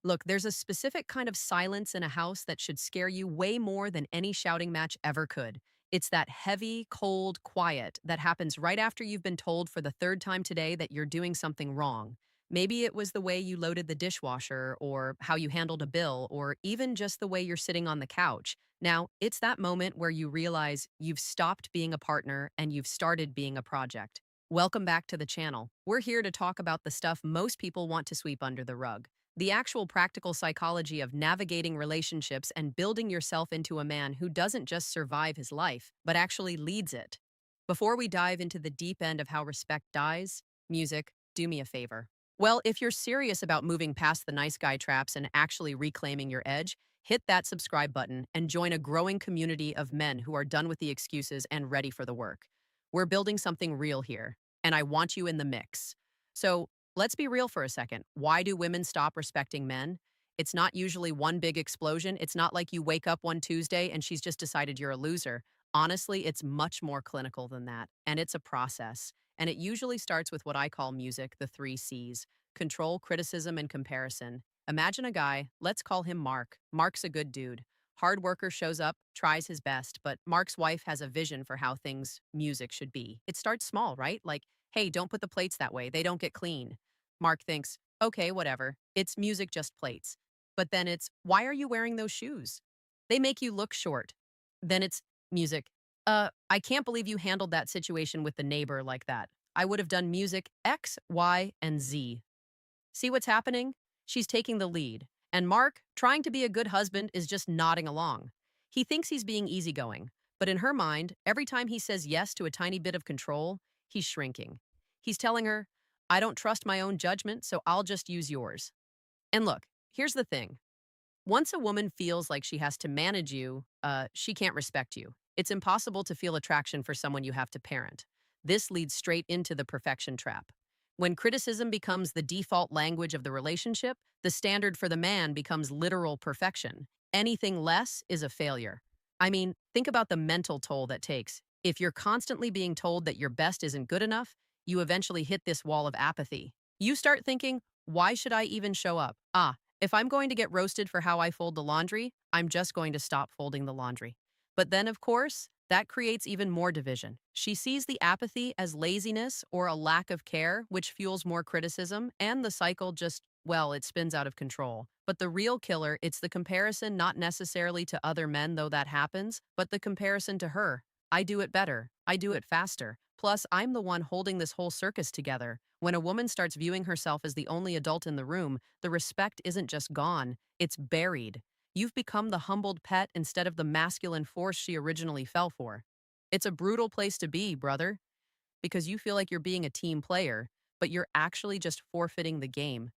Look, there's a specific kind of silence in a house that should scare you way more than any shouting match ever could. It's that heavy, cold quiet that happens right after you've been told for the third time today that you're doing something wrong. Maybe it was the way you loaded the dishwasher, or how you handled a bill, or even just the way you're sitting on the couch. Now, it's that moment where you realize you've stopped being a partner and you've started being a project. Welcome back to the channel. We're here to talk about the stuff most people want to sweep under the rug. The actual practical psychology of navigating relationships and building yourself into a man who doesn't just survive his life, but actually leads it. Before we dive into the deep end of how respect dies, music, do me a favor. Well, if you're serious about moving past the nice guy traps and actually reclaiming your edge, hit that subscribe button and join a growing community of men who are done with the excuses and ready for the work. We're building something real here, and I want you in the mix. So, let's be real for a second. Why do women stop respecting men? It's not usually one big explosion. It's not like you wake up one Tuesday and she's just decided you're a loser. Honestly, it's much more clinical than that, and it's a process. And it usually starts with what I call music, the three C's: control, criticism, and comparison. Imagine a guy, let's call him Mark. Mark's a good dude. Hard worker, shows up, tries his best, but Mark's wife has a vision for how music should be. It starts small, right? Like, hey, don't put the plates that way, they don't get clean. Mark thinks, okay, whatever. It's music, just plates. But then it's, why are you wearing those shoes? They make you look short. Then it's music. I can't believe you handled that situation with the neighbor like that. I would have done music X, Y, and Z. See what's happening? She's taking the lead. And Mark, trying to be a good husband, is just nodding along. He thinks he's being easygoing, but in her mind, every time he says yes to a tiny bit of control, he's shrinking. He's telling her, I don't trust my own judgment, so I'll just use yours. And look, here's the thing. Once a woman feels like she has to manage you, she can't respect you. It's impossible to feel attraction for someone you have to parent. This leads straight into the perfection trap. When criticism becomes the default language of the relationship, the standard for the man becomes literal perfection. Anything less is a failure. I mean, think about the mental toll that takes. If you're constantly being told that your best isn't good enough, you eventually hit this wall of apathy. You start thinking, why should I even show up? If I'm going to get roasted for how I fold the laundry, I'm just going to stop folding the laundry. But then, of course, that creates even more division. She sees the apathy as laziness or a lack of care, which fuels more criticism, and the cycle just, well, it spins out of control. But the real killer, it's the comparison, not necessarily to other men, though that happens, but the comparison to her. I do it better. I do it faster. Plus, I'm the one holding this whole circus together. When a woman starts viewing herself as the only adult in the room, the respect isn't just gone, it's buried. You've become the humbled pet instead of the masculine force she originally fell for. It's a brutal place to be, brother, because you feel like you're being a team player, but you're actually just forfeiting the game.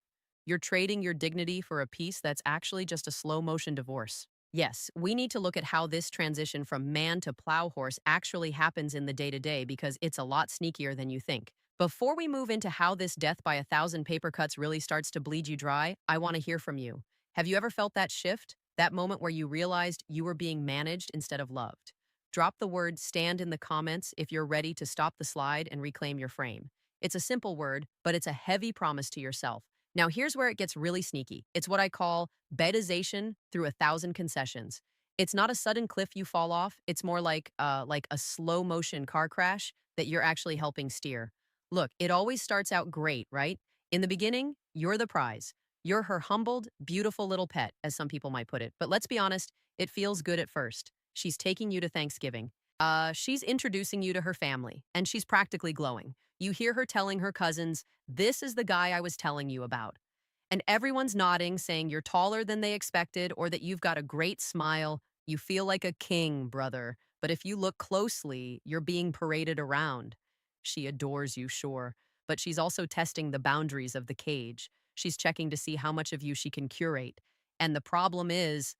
You're trading your dignity for a piece that's actually just a slow motion divorce. Yes, we need to look at how this transition from man to plow horse actually happens in the day to day, because it's a lot sneakier than you think. Before we move into how this death by a thousand paper cuts really starts to bleed you dry, I want to hear from you. Have you ever felt that shift? That moment where you realized you were being managed instead of loved? Drop the word stand in the comments if you're ready to stop the slide and reclaim your frame. It's a simple word, but it's a heavy promise to yourself. Now, here's where it gets really sneaky. It's what I call bedization through a thousand concessions. It's not a sudden cliff you fall off. It's more like a slow motion car crash that you're actually helping steer. Look, it always starts out great, right? In the beginning, you're the prize. You're her humbled, beautiful little pet, as some people might put it. But let's be honest, it feels good at first. She's taking you to Thanksgiving. She's introducing you to her family, and she's practically glowing. You hear her telling her cousins, this is the guy I was telling you about. And everyone's nodding, saying you're taller than they expected or that you've got a great smile. You feel like a king, brother. But if you look closely, you're being paraded around. She adores you, sure, but she's also testing the boundaries of the cage. She's checking to see how much of you she can curate. And the problem is,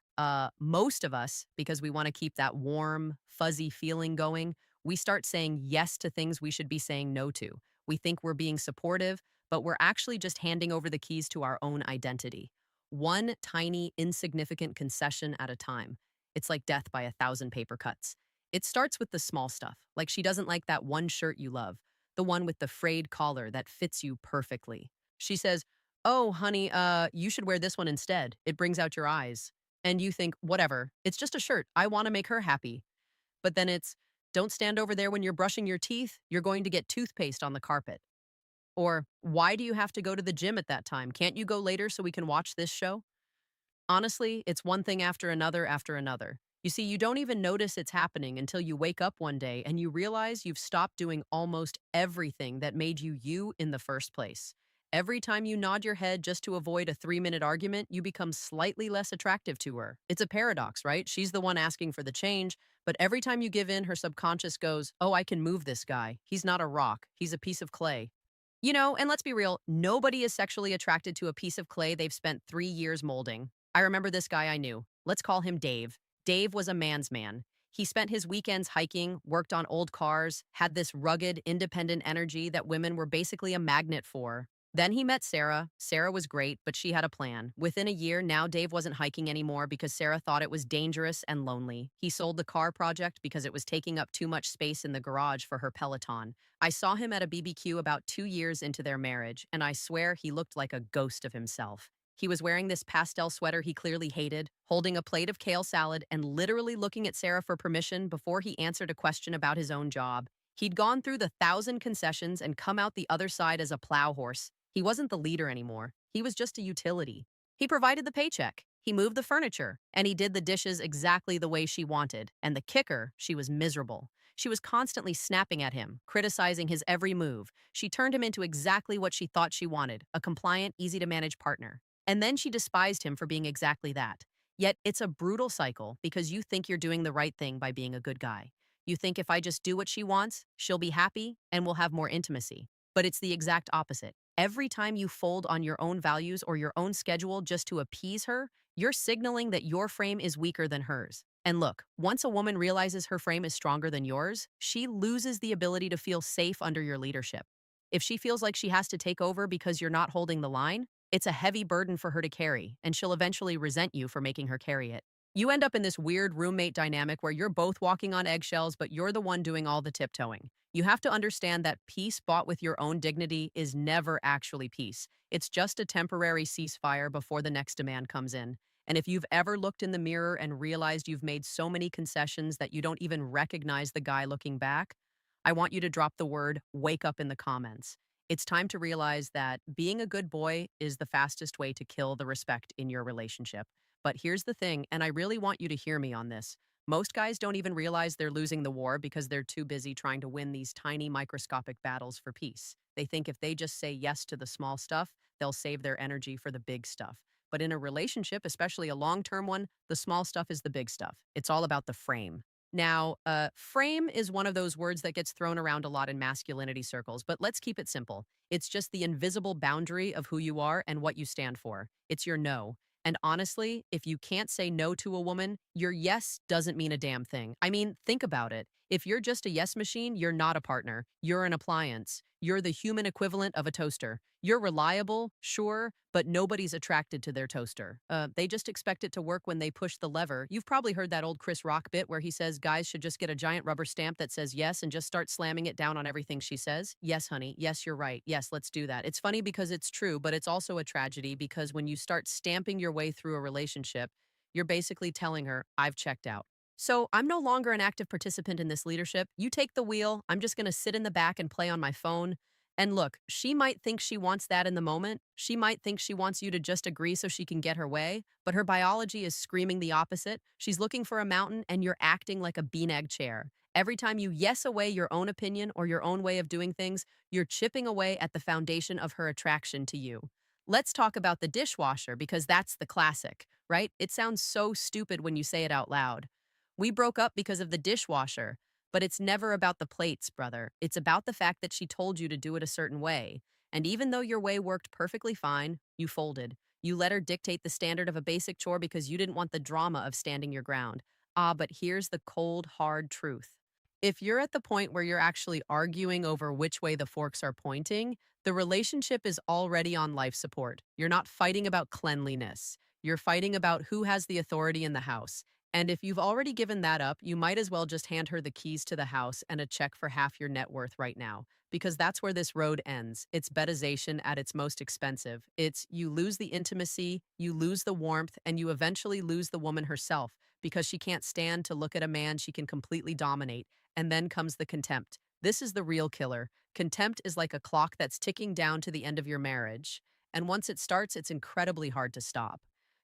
most of us, because we want to keep that warm, fuzzy feeling going, we start saying yes to things we should be saying no to. We think we're being supportive, but we're actually just handing over the keys to our own identity. One tiny, insignificant concession at a time. It's like death by a thousand paper cuts. It starts with the small stuff, like she doesn't like that one shirt you love, the one with the frayed collar that fits you perfectly. She says, Oh, honey, you should wear this one instead. It brings out your eyes. And you think, whatever, it's just a shirt. I want to make her happy. But then it's, don't stand over there when you're brushing your teeth. You're going to get toothpaste on the carpet. Or, why do you have to go to the gym at that time? Can't you go later so we can watch this show? Honestly, it's one thing after another after another. You see, you don't even notice it's happening until you wake up one day and you realize you've stopped doing almost everything that made you you in the first place. Every time you nod your head just to avoid a 3 minute argument, you become slightly less attractive to her. It's a paradox, right? She's the one asking for the change, but every time you give in, her subconscious goes, oh, I can move this guy. He's not a rock, he's a piece of clay. And let's be real, nobody is sexually attracted to a piece of clay they've spent 3 years molding. I remember this guy I knew. Let's call him Dave. Dave was a man's man. He spent his weekends hiking, worked on old cars, had this rugged, independent energy that women were basically a magnet for. Then he met Sarah. Sarah was great, but she had a plan. Within a year, now Dave wasn't hiking anymore because Sarah thought it was dangerous and lonely. He sold the car project because it was taking up too much space in the garage for her Peloton. I saw him at a BBQ about 2 years into their marriage, and I swear he looked like a ghost of himself. He was wearing this pastel sweater he clearly hated, holding a plate of kale salad, and literally looking at Sarah for permission before he answered a question about his own job. He'd gone through the 1,000 concessions and come out the other side as a plow horse. He wasn't the leader anymore. He was just a utility. He provided the paycheck. He moved the furniture, and he did the dishes exactly the way she wanted. And the kicker, she was miserable. She was constantly snapping at him, criticizing his every move. She turned him into exactly what she thought she wanted, a compliant, easy to manage partner. And then she despised him for being exactly that. Yet it's a brutal cycle because you think you're doing the right thing by being a good guy. You think if I just do what she wants, she'll be happy and we'll have more intimacy. But it's the exact opposite. Every time you fold on your own values or your own schedule just to appease her, you're signaling that your frame is weaker than hers. And look, once a woman realizes her frame is stronger than yours, she loses the ability to feel safe under your leadership. If she feels like she has to take over because you're not holding the line, it's a heavy burden for her to carry, and she'll eventually resent you for making her carry it. You end up in this weird roommate dynamic where you're both walking on eggshells, but you're the one doing all the tiptoeing. You have to understand that peace bought with your own dignity is never actually peace. It's just a temporary ceasefire before the next demand comes in. And if you've ever looked in the mirror and realized you've made so many concessions that you don't even recognize the guy looking back, I want you to drop the word wake up in the comments. It's time to realize that being a good boy is the fastest way to kill the respect in your relationship. But here's the thing, and I really want you to hear me on this. Most guys don't even realize they're losing the war because they're too busy trying to win these tiny microscopic battles for peace. They think if they just say yes to the small stuff, they'll save their energy for the big stuff. But in a relationship, especially a long term one, the small stuff is the big stuff. It's all about the frame. Now, frame is one of those words that gets thrown around a lot in masculinity circles, but let's keep it simple. It's just the invisible boundary of who you are and what you stand for. It's your no. And honestly, if you can't say no to a woman, your yes doesn't mean a damn thing. I mean, think about it. If you're just a yes machine, you're not a partner. You're an appliance. You're the human equivalent of a toaster. You're reliable, sure, but nobody's attracted to their toaster. They just expect it to work when they push the lever. You've probably heard that old Chris Rock bit where he says guys should just get a giant rubber stamp that says yes and just start slamming it down on everything she says. Yes, honey. Yes, you're right. Yes, let's do that. It's funny because it's true, but it's also a tragedy because when you start stamping your way through a relationship, you're basically telling her, I've checked out. So I'm no longer an active participant in this leadership. You take the wheel. I'm just going to sit in the back and play on my phone. And look, she might think she wants that in the moment. She might think she wants you to just agree so she can get her way, but her biology is screaming the opposite. She's looking for a mountain and you're acting like a beanbag chair. Every time you yes away your own opinion or your own way of doing things, you're chipping away at the foundation of her attraction to you. Let's talk about the dishwasher because that's the classic, right? It sounds so stupid when you say it out loud. We broke up because of the dishwasher. But it's never about the plates, brother. It's about the fact that she told you to do it a certain way. And even though your way worked perfectly fine, you folded. You let her dictate the standard of a basic chore because you didn't want the drama of standing your ground. Ah, but here's the cold, hard truth. If you're at the point where you're actually arguing over which way the forks are pointing, the relationship is already on life support. You're not fighting about cleanliness. You're fighting about who has the authority in the house. And if you've already given that up, you might as well just hand her the keys to the house and a check for half your net worth right now, because that's where this road ends. It's betization at its most expensive. It's you lose the intimacy, you lose the warmth, and you eventually lose the woman herself because she can't stand to look at a man she can completely dominate. And then comes the contempt. This is the real killer. Contempt is like a clock that's ticking down to the end of your marriage. And once it starts, it's incredibly hard to stop.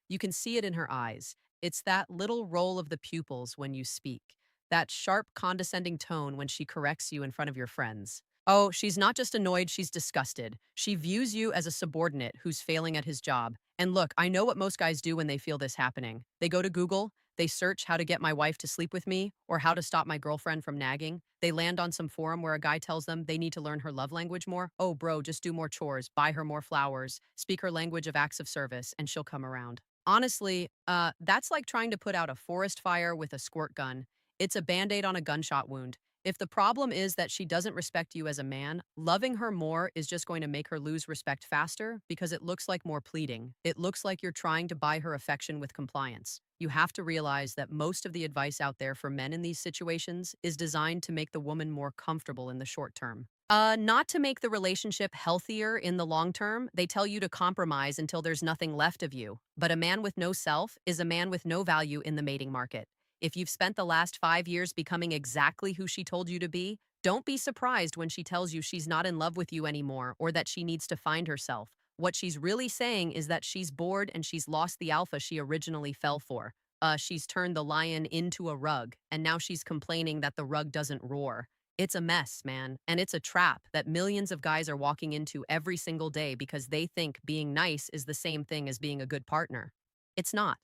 You can see it in her eyes. It's that little roll of the pupils when you speak, that sharp, condescending tone when she corrects you in front of your friends. Oh, she's not just annoyed, she's disgusted. She views you as a subordinate who's failing at his job. And look, I know what most guys do when they feel this happening. They go to Google, they search how to get my wife to sleep with me or how to stop my girlfriend from nagging. They land on some forum where a guy tells them they need to learn her love language more. Oh, bro, just do more chores, buy her more flowers, speak her language of acts of service, and she'll come around. Honestly, that's like trying to put out a forest fire with a squirt gun. It's a band-aid on a gunshot wound. If the problem is that she doesn't respect you as a man, loving her more is just going to make her lose respect faster because it looks like more pleading. It looks like you're trying to buy her affection with compliance. You have to realize that most of the advice out there for men in these situations is designed to make the woman more comfortable in the short term. Not to make the relationship healthier in the long term. They tell you to compromise until there's nothing left of you. But a man with no self is a man with no value in the mating market. If you've spent the last 5 years becoming exactly who she told you to be, don't be surprised when she tells you she's not in love with you anymore or that she needs to find herself. What she's really saying is that she's bored and she's lost the alpha she originally fell for. She's turned the lion into a rug, and now she's complaining that the rug doesn't roar. It's a mess, man, and it's a trap that millions of guys are walking into every single day because they think being nice is the same thing as being a good partner. It's not.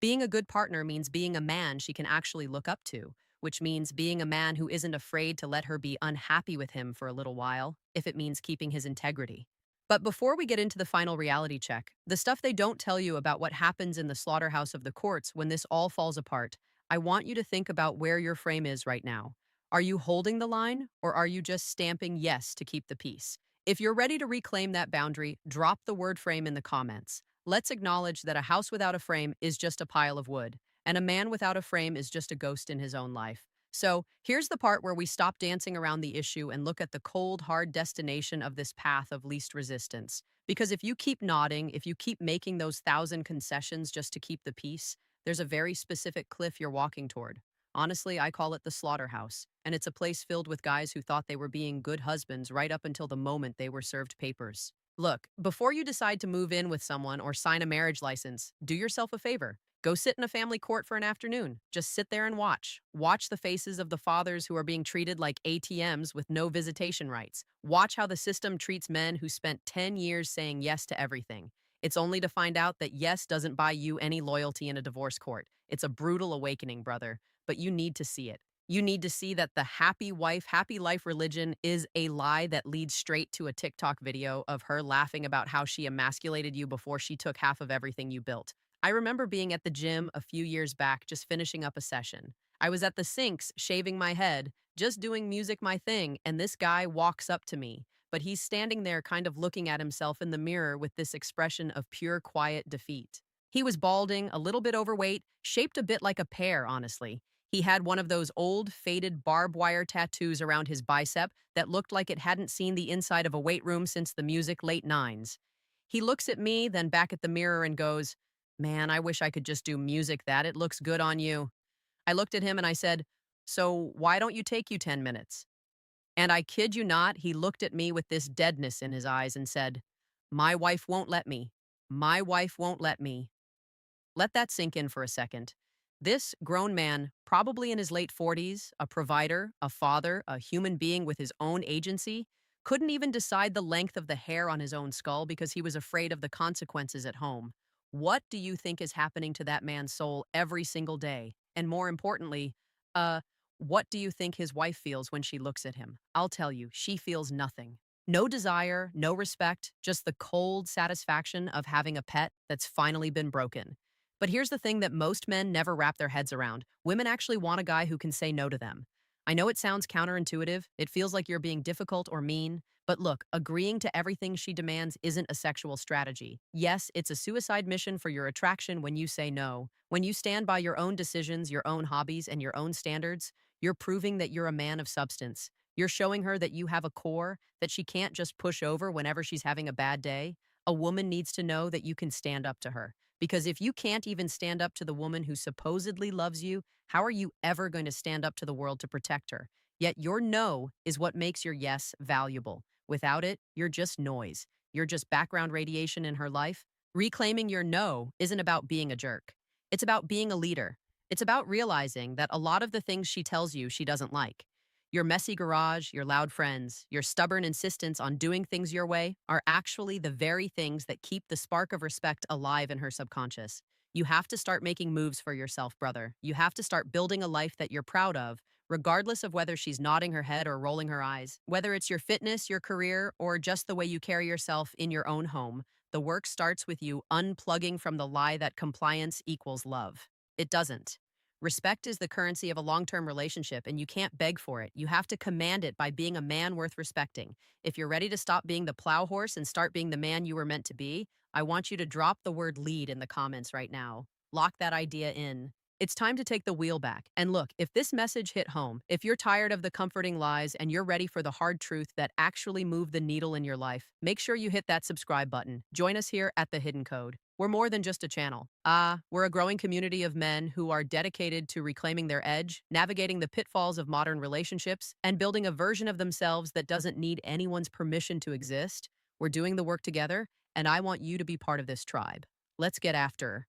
Being a good partner means being a man she can actually look up to, which means being a man who isn't afraid to let her be unhappy with him for a little while, if it means keeping his integrity. But before we get into the final reality check, the stuff they don't tell you about what happens in the slaughterhouse of the courts when this all falls apart, I want you to think about where your frame is right now. Are you holding the line, or are you just stamping yes to keep the peace? If you're ready to reclaim that boundary, drop the word frame in the comments. Let's acknowledge that a house without a frame is just a pile of wood, and a man without a frame is just a ghost in his own life. So, here's the part where we stop dancing around the issue and look at the cold, hard destination of this path of least resistance. Because if you keep nodding, if you keep making those thousand concessions just to keep the peace, there's a very specific cliff you're walking toward. Honestly, I call it the slaughterhouse, and it's a place filled with guys who thought they were being good husbands right up until the moment they were served papers. Look, before you decide to move in with someone or sign a marriage license, do yourself a favor. Go sit in a family court for an afternoon. Just sit there and watch. Watch the faces of the fathers who are being treated like ATMs with no visitation rights. Watch how the system treats men who spent 10 years saying yes to everything. It's only to find out that yes doesn't buy you any loyalty in a divorce court. It's a brutal awakening, brother, but you need to see it. You need to see that the happy wife, happy life religion is a lie that leads straight to a TikTok video of her laughing about how she emasculated you before she took half of everything you built. I remember being at the gym a few years back, just finishing up a session. I was at the sinks, shaving my head, just doing music my thing, and this guy walks up to me. But he's standing there kind of looking at himself in the mirror with this expression of pure quiet defeat. He was balding, a little bit overweight, shaped a bit like a pear, honestly. He had one of those old, faded barbed wire tattoos around his bicep that looked like it hadn't seen the inside of a weight room since the music late nines. He looks at me, then back at the mirror and goes, "Man, I wish I could just do music that. It looks good on you." I looked at him and I said, "So why don't you take you 10 minutes?" And I kid you not, he looked at me with this deadness in his eyes and said, "My wife won't let me. My wife won't let me." Let that sink in for a second. This grown man, probably in his late 40s, a provider, a father, a human being with his own agency, couldn't even decide the length of the hair on his own skull because he was afraid of the consequences at home. What do you think is happening to that man's soul every single day? And more importantly, uh, what do you think his wife feels when she looks at him? I'll tell you, she feels nothing. No desire, no respect, just the cold satisfaction of having a pet that's finally been broken. But here's the thing that most men never wrap their heads around. Women actually want a guy who can say no to them. I know it sounds counterintuitive, it feels like you're being difficult or mean, But look, agreeing to everything she demands isn't a sexual strategy. Yes, it's a suicide mission for your attraction when you say no. When you stand by your own decisions, your own hobbies, and your own standards, you're proving that you're a man of substance. You're showing her that you have a core that she can't just push over whenever she's having a bad day. A woman needs to know that you can stand up to her. Because if you can't even stand up to the woman who supposedly loves you, how are you ever going to stand up to the world to protect her? Yet your no is what makes your yes valuable. Without it, you're just noise. You're just background radiation in her life. Reclaiming your no isn't about being a jerk. It's about being a leader. It's about realizing that a lot of the things she tells you she doesn't like. Your messy garage, your loud friends, your stubborn insistence on doing things your way are actually the very things that keep the spark of respect alive in her subconscious. You have to start making moves for yourself, brother. You have to start building a life that you're proud of, regardless of whether she's nodding her head or rolling her eyes. Whether it's your fitness, your career, or just the way you carry yourself in your own home, the work starts with you unplugging from the lie that compliance equals love. It doesn't. Respect is the currency of a long term relationship, and you can't beg for it. You have to command it by being a man worth respecting. If you're ready to stop being the plow horse and start being the man you were meant to be, I want you to drop the word lead in the comments right now. Lock that idea in. It's time to take the wheel back. And look, if this message hit home, if you're tired of the comforting lies and you're ready for the hard truth that actually move the needle in your life, make sure you hit that subscribe button. Join us here at The Hidden Code. We're more than just a channel. We're a growing community of men who are dedicated to reclaiming their edge, navigating the pitfalls of modern relationships, and building a version of themselves that doesn't need anyone's permission to exist. We're doing the work together, and I want you to be part of this tribe. Let's get after